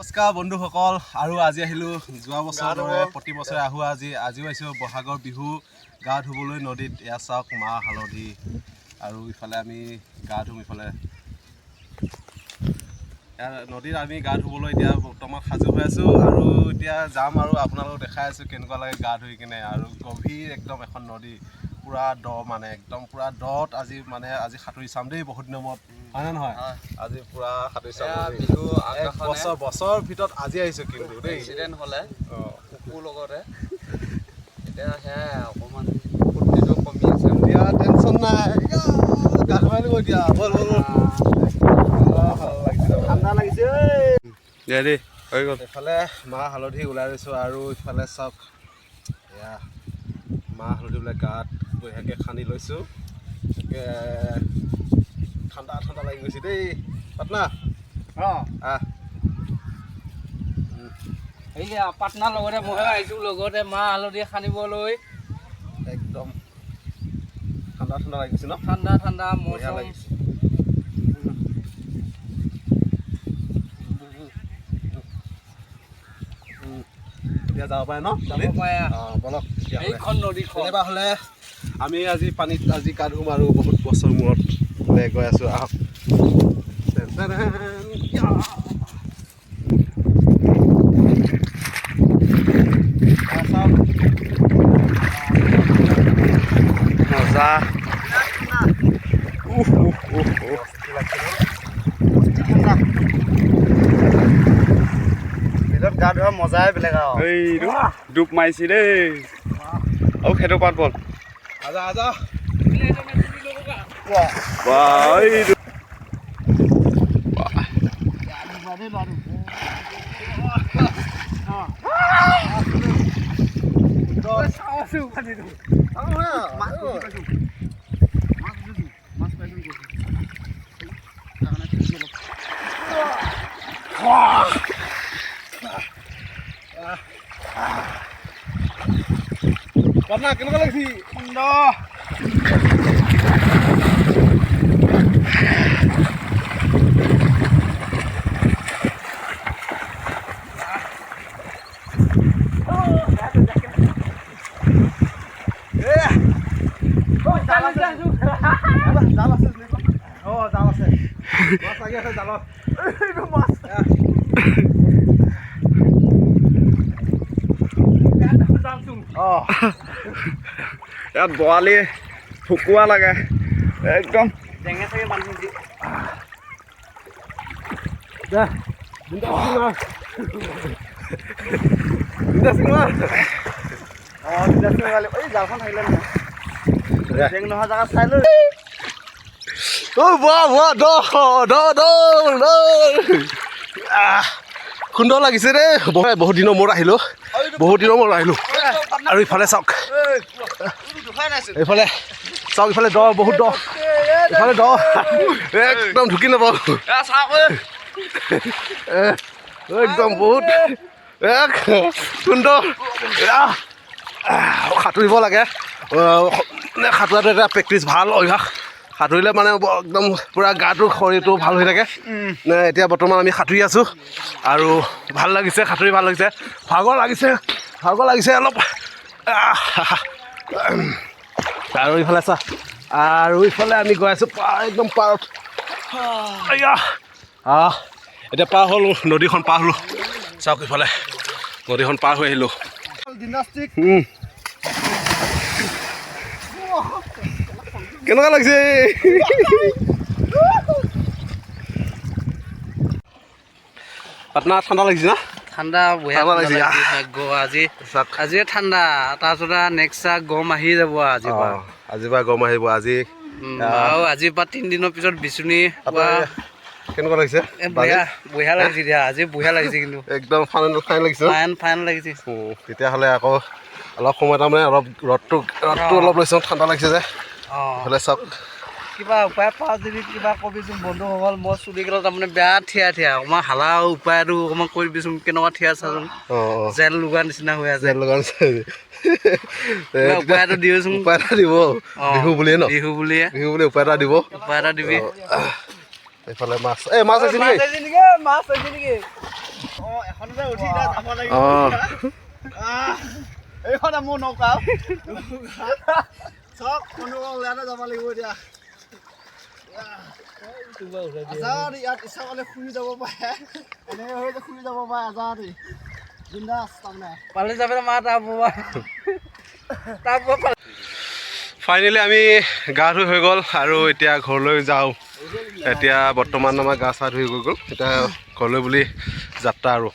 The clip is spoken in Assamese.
নমস্কাৰ বন্ধুসকল আৰু আজি আহিলো যোৱা বছৰৰে প্ৰতি বছৰে আহো আজিও আহিছো বহাগৰ বিহু গা ধুবলৈ নদীত এয়া চাওক মাহ হালধি আৰু ইফালে আমি গা ধুম ইফালে নদীত আমি গা ধুবলৈ এতিয়া বৰ্তমান সাজু হৈ আছো আৰু এতিয়া যাম আৰু আপোনালোকক দেখাই আছো কেনেকুৱা লাগে গা ধুই কিনে আৰু গভীৰ একদম এখন নদী পুৰা দ মানে একদম পুৰা দত আজি সাঁতুৰি চাম দেই বহুত দিনৰ মূৰত হয় নে নহয় আজি পুৰা সাঁতুৰি চাম বিহু বছৰ ভিতৰত আজি আহিছো কিন্তু দেই এক্সিডেণ্ট হ'লে কুকুৰ লগতে এতিয়া সেয়াই অকণমান ফূৰ্তিটো কমি আছে এতিয়া টেনশ্যন নাই গা ধুৱাই দিব এতিয়া বল ঠাণ্ডা লাগিছে দেই হৈ গ'ল এফালে মাহ হালধি ওলাই গৈছোঁ আৰু ইফালে চাওক এয়া মাহ হালধি বোলে গাত বঢ়িয়াকৈ সানি লৈছোঁ ঠাণ্ডা ঠাণ্ডা লাগি গৈছে দেই পাটনা পাটনাৰ লগতে মই আহিছোঁ লগতে মাহ হালধি সানিবলৈ একদম ঠাণ্ডা ঠাণ্ডা লাগিছে ন ঠাণ্ডা ঠাণ্ডা বঢ়িয়া লাগিছে এতিয়া যাব পাৰে ন যাব পাৰে বলক এইখন নদীখন কেতিয়াবা হ'লে আমি আজি পানীত গা ধুম আৰু বহুত বছৰ মূৰত গৈ আছোঁ আহক মজা ভিতৰত গা ধোৱা মজাই বেলেগ আৰু এইটো ডুব মাৰিছে দেই আৰু সেইটো পাত বল আজা পাটনা কেনেকুৱা লাগিছে জাল আছে মাছ লাগি আছে জালত ইয়াত বৰালি ফুকুৱা লাগে একদম টেঙে চাগে বান্ধি দি জালখন থাকিলে টেং নোহোৱা জেগাত চাই লৈ সুন্দৰ লাগিছে দেই বহুত দিনৰ মূৰত আহিলোঁ আৰু ইফালে চাওক এইফালে চাওক ইফালে দ বহুত দ ইফালে দ একদম ঢুকি নাপাওঁ একদম বহুত সুন্দৰ সাঁতুৰিব লাগে সাঁতোৰাটো এটা প্ৰেক্টিচ ভাল অভ্যাস সাঁতুৰিলে মানে একদম পূৰা গাটো শৰীৰটো ভাল হৈ থাকে এতিয়া বৰ্তমান আমি সাঁতুৰি আছোঁ আৰু ভাল লাগিছে সাঁতুৰি ভাল লাগিছে ভাগৰ লাগিছে অলপ আৰু ইফালে চা আৰু ইফালে আমি গৈ আছোঁ একদম পাৰত এতিয়া পাৰ হ'লোঁ নদীখন পাৰ হ'লোঁ চাওক ইফালে নদীখন পাৰ হৈ আহিলোঁ কেনেকুৱা লাগিছে পাটনা ঠাণ্ডা লাগিছে না ঠাণ্ডা আজি ঠাণ্ডা তাৰপিছত নেক্সট গৰম আহি যাব আজিৰ পৰা গৰম আহিব আজি আৰু আজিৰ পৰা 3 দিনৰ পিছত বিচনী কেনেকুৱা লাগিছে বঢ়িয়া লাগিছে দিয়া আজি বঢ়িয়া লাগিছে কিন্তু একদম ফাইন লাগিছে ফাইন লাগিছে তেতিয়াহ'লে আকৌ অলপ সময় তাৰমানে অলপ ৰ'দটো অলপ লৈছোঁ ঠাণ্ডা লাগিছে যে হ'লে চাওক কিবা উপায় পাওঁ যদি কিবা কবিচোন বন্ধুসকল মই চুলিকেইটা তাৰমানে বেয়া থিয়া অকণমান হালা উপায়টো অকণমান কৰি দিবিচোন কেনেকুৱা থিয়া চাচোন জেল লগা নিচিনা হৈ আছে উপায়টো দিবচোন উপায় এটা দিব বিহু বুলিয়ে ন বিহু বুলিয়ে উপায় এটা দিব উপায় এটা দিবি এইফালে মাছ মাছ আছে নেকি মাছ আছে নেকি অঁ এইখন মোৰ নৌকা চব কোনোবা ওলাইতে যাব লাগিব এতিয়া আজাদ ইয়াত ইচ্ছা কৰিলে শুই যাব পাৰে এনেকৈ হৈ শুই যাব পাৰে আজাদ বিন্দাছ তাৰমানে পালি যাবে মা তাৰ ফাইনেলি আমি গা ধুই হৈ গ'ল আৰু এতিয়া ঘৰলৈ যাওঁ এতিয়া বৰ্তমান আমাৰ গা চা ধুই হৈ গ'ল এতিয়া ঘৰলৈ বুলি যাত্ৰা আৰু